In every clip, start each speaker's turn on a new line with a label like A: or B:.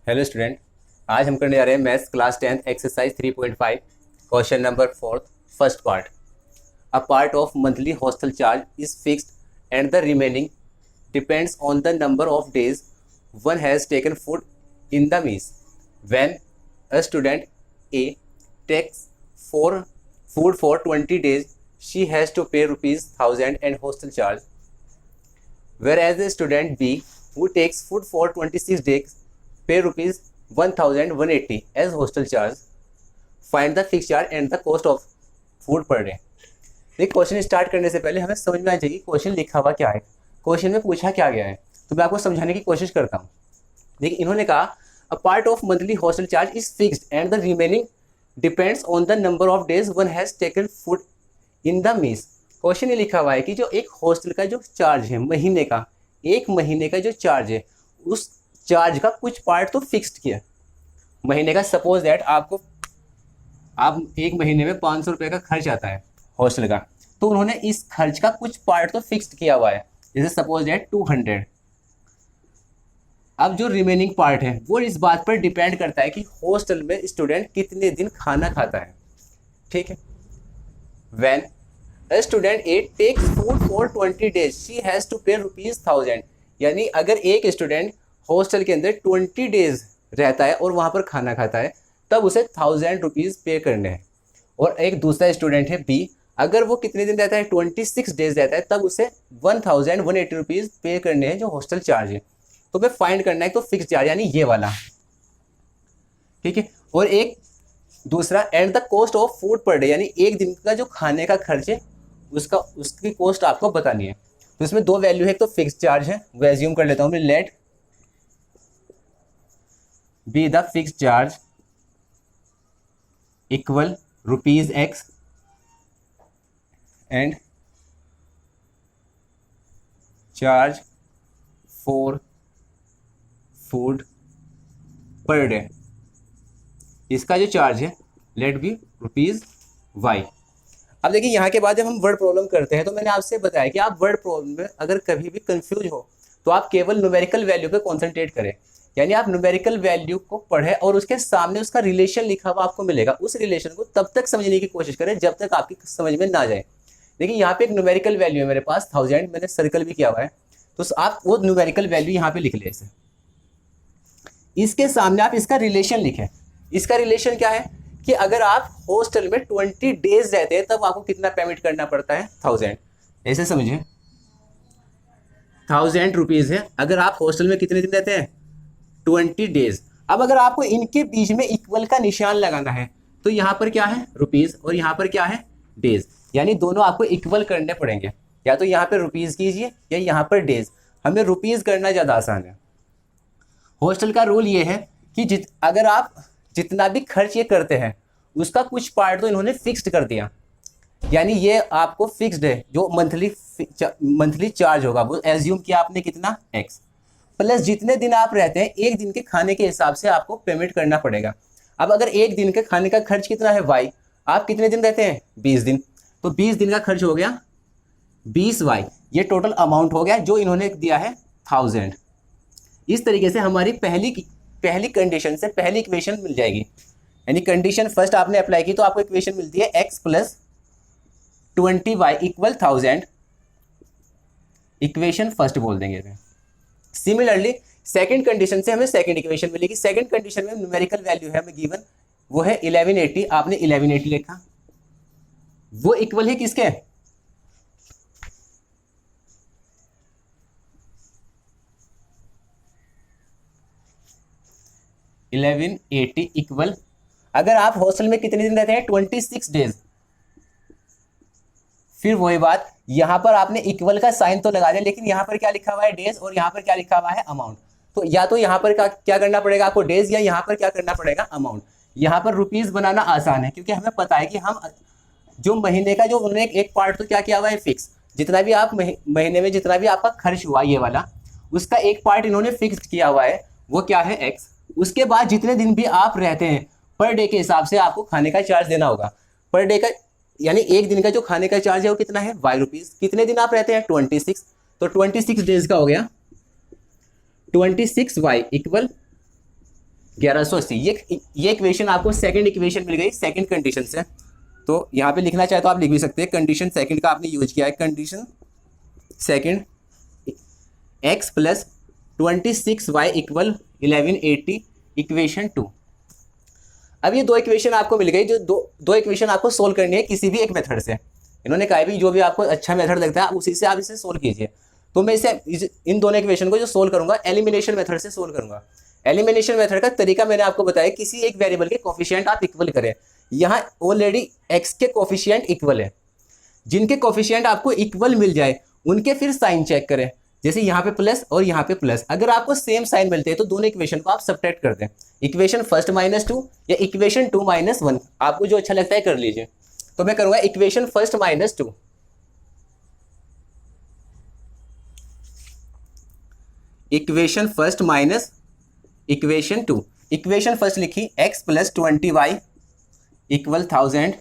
A: Hello student. आज हम करने जा रहे हैं maths class 10th exercise 3.5 question number 4 first part. A part of monthly hostel charge is fixed and the remaining depends on the number of days one has taken food in the meals. When a student A takes for food for 20 days she has to pay rupees 1000 and hostel charge, whereas the student B who takes food for 26 days pay rupees 1180 as hostel charge. Find the fixed charge and the cost of food per day. देखिए, question start करने से पहले हमें समझ में आना चाहिए question लिखा हुआ क्या है, क्वेश्चन में पूछा क्या गया है। तो मैं आपको समझाने की कोशिश करता हूँ। देखिए, इन्होंने कहा अ part of monthly hostel charge is fixed and the remaining depends on the number of days one has taken food in the meals. Question ये लिखा हुआ है कि जो एक हॉस्टल का जो चार्ज है महीने का, एक महीने का जो चार्ज है, उस चार्ज का कुछ पार्ट तो फिक्स्ड किया महीने का। सपोज दैट आप एक महीने में 500 रुपये का खर्च आता है हॉस्टल का, तो उन्होंने इस खर्च का कुछ पार्ट तो फिक्स्ड किया हुआ है, जैसे सपोज दैट 200। अब जो रिमेनिंग पार्ट है वो इस बात पर डिपेंड करता है कि हॉस्टल में स्टूडेंट कितने दिन खाना खाता है। ठीक है। When a student A takes food for 20 days she has to pay rupees 1000। यानी अगर एक स्टूडेंट हॉस्टल के अंदर 20 days रहता है और वहाँ पर खाना खाता है, तब उसे 1000 रुपीज़ पे करने हैं। और एक दूसरा स्टूडेंट है बी, अगर वो कितने दिन रहता है 26 days रहता है, तब उसे 1180 रुपीज़ पे करने हैं जो हॉस्टल चार्ज है। तो मैं फाइंड करना है तो फिक्स चार्ज यानी ये वाला। ठीक है। और एक दूसरा and the cost of food per day, यानी एक दिन का जो खाने का खर्च है उसकी कॉस्ट आपको बतानी है। तो इसमें दो वैल्यू है, एक तो फिक्स चार्ज है, वो एज्यूम कर लेता हूं मैं, let be the fix charge equal rupees X and charge for food per day. इसका जो चार्ज है लेट बी रुपीज वाई। अब देखिए, यहाँ के बाद जब हम वर्ड प्रॉब्लम करते हैं तो मैंने आपसे बताया कि आप वर्ड प्रॉब्लम में अगर कभी भी कंफ्यूज हो तो आप केवल न्यूमेरिकल वैल्यू पे कॉन्सेंट्रेट करें, यानी आप न्यूमेरिकल वैल्यू को पढ़ें और उसके सामने उसका रिलेशन लिखा हुआ आपको मिलेगा। उस रिलेशन को तब तक समझने की कोशिश करें जब तक आपकी समझ में ना जाए। देखिए, यहाँ पे एक न्यूमेरिकल वैल्यू है मेरे पास 1000, मैंने सर्कल भी किया हुआ है, तो आप वो न्यूमेरिकल वैल्यू यहाँ पे लिख ले। इसके सामने आप इसका रिलेशन लिखें। इसका रिलेशन क्या है कि अगर आप हॉस्टल में 20 days रहते हैं तब आपको कितना पेमेंट करना पड़ता है 1000। ऐसे समझिए, 1000 रुपीज़ है अगर आप हॉस्टल में कितने दिन रहते हैं 20 days। अब अगर आपको इनके बीच में इक्वल का निशान लगाना है तो यहाँ पर क्या है रुपीज़ और यहाँ पर क्या है डेज, यानी दोनों आपको इक्वल करने पड़ेंगे। या तो यहाँ पर रुपीज़ कीजिए या यहाँ पर डेज। हमें रुपीज़ करना ज़्यादा आसान है। हॉस्टल का रूल ये है कि अगर आप जितना भी खर्च ये करते हैं उसका कुछ पार्ट तो इन्होंने फिक्स्ड कर दिया, यानी ये आपको फिक्स्ड है। जो मंथली चार्ज होगा वो एज्यूम किया आपने कितना एक्स, प्लस जितने दिन आप रहते हैं एक दिन के खाने के हिसाब से आपको पेमेंट करना पड़ेगा। अब अगर एक दिन के खाने का खर्च कितना है वाई, आप कितने दिन रहते हैं 20 दिन, तो 20 दिन का खर्च हो गया 20 वाई। ये टोटल अमाउंट हो गया जो इन्होंने दिया है 1000। इस तरीके से हमारी पहली कंडीशन से पहली इक्वेशन मिल जाएगी। यानी कंडीशन फर्स्ट आपने अप्लाई की तो आपको इक्वेशन मिलती है x plus 20y equal 1000। Equation first बोल देंगे। सिमिलरली सेकंड कंडीशन से हमें सेकंड इक्वेशन मिलेगी। सेकंड कंडीशन में न्यूमेरिकल वैल्यू है हमें गिवन, वो है 1180। आपने 1180 लिखा, वो इक्वल है किसके 1180 इक्वल, अगर आप हॉस्टल में कितने दिन रहते हैं 26 days। फिर वही बात, यहां पर आपने इक्वल का साइन तो लगा दिया, लेकिन यहां पर क्या लिखा हुआ है डेज और यहां पर क्या लिखा हुआ है अमाउंट। तो या तो यहां पर क्या करना पड़ेगा आपको डेज, या यहां पर क्या करना पड़ेगा अमाउंट। यहां पर रुपीज बनाना आसान है क्योंकि हमें पता है कि हम जो महीने का जो उन्होंने एक पार्ट तो क्या किया हुआ है फिक्स, जितना भी आप महीने में जितना भी आपका खर्च हुआ ये वाला, उसका एक पार्ट इन्होंने फिक्स किया हुआ है, वो क्या है एक्स। उसके बाद जितने दिन भी आप रहते हैं पर डे के हिसाब से आपको खाने का चार्ज देना होगा। पर डे का यानी एक दिन का जो खाने का चार्ज है वो कितना है वाई रुपीज़। कितने दिन आप रहते हैं 26, तो 26 डेज का हो गया 26y इक्वल 1180। ये इक्वेशन आपको सेकंड इक्वेशन मिल गई सेकंड कंडीशन से। तो यहाँ पे लिखना चाहे तो आप लिख भी सकते हैं, कंडीशन सेकंड का आपने यूज किया है, condition second x plus 26y equal 1180 equation 2। अब ये दो इक्वेशन आपको मिल गई, जो दो इक्वेशन आपको सोल्व करनी है किसी भी एक मेथड से। इन्होंने कहा भी जो भी आपको अच्छा मेथड लगता है उसी से आप इसे सोल्व कीजिए। तो मैं इसे इन दोनों इक्वेशन को जो सोल्व करूंगा एलिमिनेशन मेथड से सोल्व करूंगा। एलिमिनेशन मेथड का तरीका मैंने आपको बताया, किसी एक वेरिएबल के कोफिशिएंट आप इक्वल करें। यहाँ ऑलरेडी x के कोफिशिएंट इक्वल है, जिनके कोफिशिएंट आपको इक्वल मिल जाए उनके फिर साइन चेक करें। जैसे यहाँ पे प्लस और यहाँ पे प्लस, अगर आपको सेम साइन मिलते हैं तो दोनों इक्वेशन को आप सब्ट्रैक्ट कर दें। इक्वेशन फर्स्ट -2 या इक्वेशन 2 -1, आपको जो अच्छा लगता है कर लीजिए। तो मैं करूंगा equation first -2, equation first minus equation 2। Equation first लिखी x plus 20y equal 1000।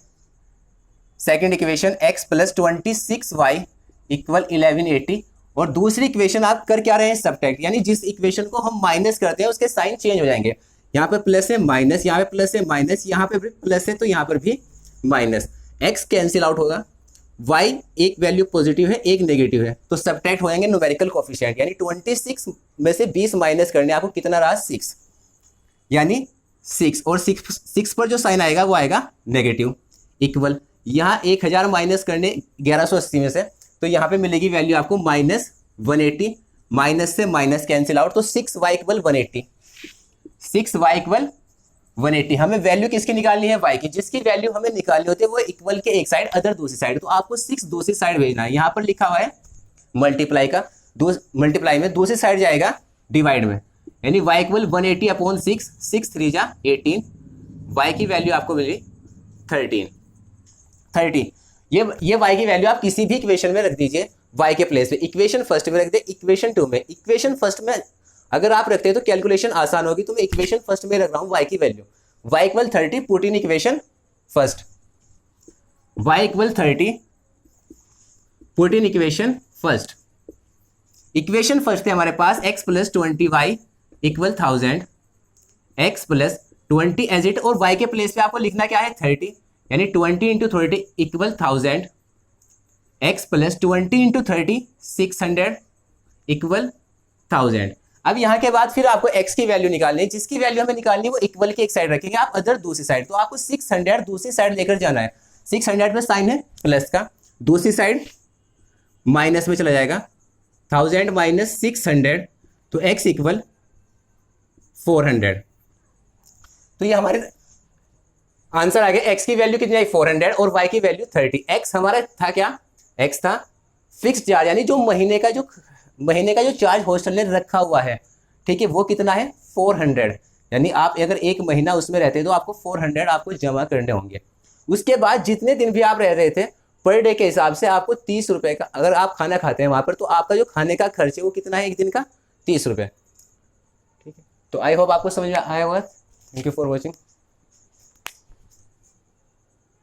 A: Second equation x plus 26y equal 1180। और दूसरी इक्वेशन आप कर क्या रहे हैं, सब्ट्रैक्ट, यानी जिस इक्वेशन को हम माइनस करते हैं उसके साइन चेंज हो जाएंगे। यहाँ पे प्लस है माइनस, यहाँ पे प्लस है माइनस, यहाँ पे प्लस है तो यहाँ पर भी माइनस। x कैंसिल आउट होगा, y एक वैल्यू पॉजिटिव है एक नेगेटिव है, तो सब्ट्रैक्ट हो जाएंगे न्यूमेरिकल कोफिशिएंट। यानी 26 में से 20 माइनस करने आपको कितना रहा, 6, यानी 6, और 6 पर जो साइन आएगा वो आएगा नेगेटिव। इक्वल यहाँ 1000 माइनस करने 1180 में से, तो यहाँ पे मिलेगी वैल्यू आपको -180। माइनस से माइनस कैंसिल आउट, तो 6y इक्वल 180, 6y इक्वल 180। हमें वैल्यू किसकी निकालनी है, y की। जिसकी वैल्यू हमें निकालनी होती है वो इक्वल के एक साइड अदर दूसरी साइड, तो आपको 6 दूसरी साइड भेजना है। यहाँ पर लिखा हुआ है मल्टीप्लाई का, मल्टीप्लाई में दूसरी साइड जाएगा डिवाइड में, यानी y इक्वल 180 अपॉन 6, 6 3 जा 18, y की वैल्यू आपको मिली 13। ये y की वैल्यू आप किसी भी इक्वेशन में रख दीजिए y के प्लेस पे। इक्वेशन फर्स्ट में रख दे, इक्वेशन 2 में। इक्वेशन फर्स्ट में अगर आप रखते हैं तो कैलकुलेशन आसान होगी, तो मैं इक्वेशन फर्स्ट में रख रहा हूं y की value, y equal 30 put in equation first, y equal 30 put in equation first. Equation first है हमारे पास x plus 20y equal 1000, x plus 20 as it, और y के प्लेस पे आपको लिखना क्या है 30, यानी 20 into 30 equal 1000, x plus 20 into 30 600 equal 1000। अब यहाँ के बाद फिर आपको x की वैल्यू निकालनी है, जिसकी वैल्यू हमें निकालनी है वो इक्वल की एक साइड रखेंगे आप, अदर दूसरी साइड। तो आपको 600 दूसरी साइड लेकर जाना है। 600 में साइन है प्लस का, दूसरी साइड माइनस में चला जाएगा, 1000 माइनस 600, तो x इक्वल 400। तो ये हमारे आंसर आ गया। x की वैल्यू कितनी आई 400 और y की वैल्यू 30। x हमारा था क्या, x था फिक्स्ड चार्ज, यानी जो महीने का जो चार्ज हॉस्टल ने रखा हुआ है, ठीक है, वो कितना है 400। यानी आप अगर एक महीना उसमें रहते हैं तो आपको 400 आपको जमा करने होंगे। उसके बाद जितने दिन भी आप रह रहे थे पर डे के हिसाब से आपको 30 रुपए का, अगर आप खाना खाते हैं वहां पर, तो आपका जो खाने का खर्च है वो कितना है एक दिन का, 30 रुपए। ठीक है, तो आई होप आपको समझ में आया होगा। Thank you for watching.